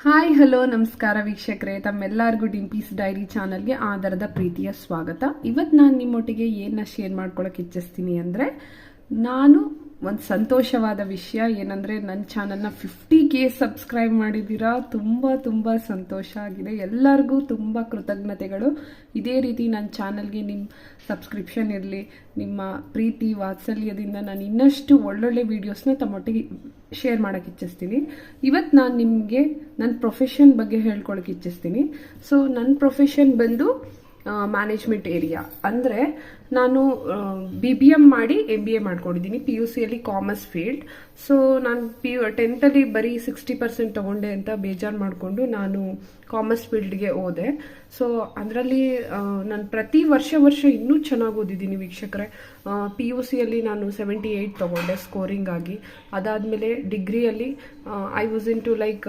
Hi hello ನಮಸ್ಕಾರ ವೀಕ್ಷಕರೇ, ತಮ್ಮೆಲ್ಲರಿಗೂ ಡಿಂಪೀಸ್ ಡೈರಿ ಚಾನಲ್ಗೆ ಆಧಾರದ ಪ್ರೀತಿಯ ಸ್ವಾಗತ. ಇವತ್ತು ನಾನು ನಿಮ್ಮೊಟ್ಟಿಗೆ ಏನನ್ನ ಶೇರ್ ಮಾಡ್ಕೊಳಕ್ಕೆ ಇಚ್ಛಿಸ್ತೀನಿ ಅಂದರೆ, ನಾನು ಒಂದು ಸಂತೋಷವಾದ ವಿಷಯ ಏನಂದರೆ, ನನ್ನ ಚಾನಲ್ನ 50K ಸಬ್ಸ್ಕ್ರೈಬ್ ಮಾಡಿದ್ದೀರಾ. ತುಂಬ ಸಂತೋಷ ಆಗಿದೆ. ಎಲ್ಲರಿಗೂ ತುಂಬ ಕೃತಜ್ಞತೆಗಳು. ಇದೇ ರೀತಿ ನನ್ನ ಚಾನಲ್ಗೆ ನಿಮ್ಮ ಸಬ್ಸ್ಕ್ರಿಪ್ಷನ್ ಇರಲಿ. ನಿಮ್ಮ ಪ್ರೀತಿ ವಾತ್ಸಲ್ಯದಿಂದ ನಾನು ಇನ್ನಷ್ಟು ಒಳ್ಳೊಳ್ಳೆ ವೀಡಿಯೋಸ್ನ ತಮ್ಮೊಟ್ಟಿಗೆ ಶೇರ್ ಮಾಡೋಕ್ಕೆ ಇಚ್ಛಿಸ್ತೀನಿ. ಇವತ್ತು ನಾನು ನಿಮಗೆ ನನ್ನ ಪ್ರೊಫೆಷನ್ ಬಗ್ಗೆ ಹೇಳ್ಕೊಳಕ್ಕೆ ಇಚ್ಛಿಸ್ತೀನಿ. ಸೊ ನನ್ನ ಪ್ರೊಫೆಷನ್ ಬಂದು ಮ್ಯಾನೇಜ್ಮೆಂಟ್ ಏರಿಯಾ. ಅಂದರೆ ನಾನು BBM ಮಾಡಿ MBA ಮಾಡ್ಕೊಂಡಿದ್ದೀನಿ. PUCಯಲ್ಲಿ ಕಾಮರ್ಸ್ ಫೀಲ್ಡ್. ಸೊ ನಾನು 10th ಬರೀ 60% ತಗೊಂಡೆ ಅಂತ ಬೇಜಾರು ಮಾಡಿಕೊಂಡು ನಾನು ಕಾಮರ್ಸ್ ಫೀಲ್ಡ್ಗೆ ಹೋದೆ. ಸೊ ಅದರಲ್ಲಿ ನಾನು ಪ್ರತಿ ವರ್ಷ ಇನ್ನೂ ಚೆನ್ನಾಗಿ ಓದಿದ್ದೀನಿ ವೀಕ್ಷಕರೇ. PUCಯಲ್ಲಿ ನಾನು 78 ತಗೊಂಡೆ ಸ್ಕೋರಿಂಗ್ ಆಗಿ. ಅದಾದಮೇಲೆ ಡಿಗ್ರಿಯಲ್ಲಿ I was in to like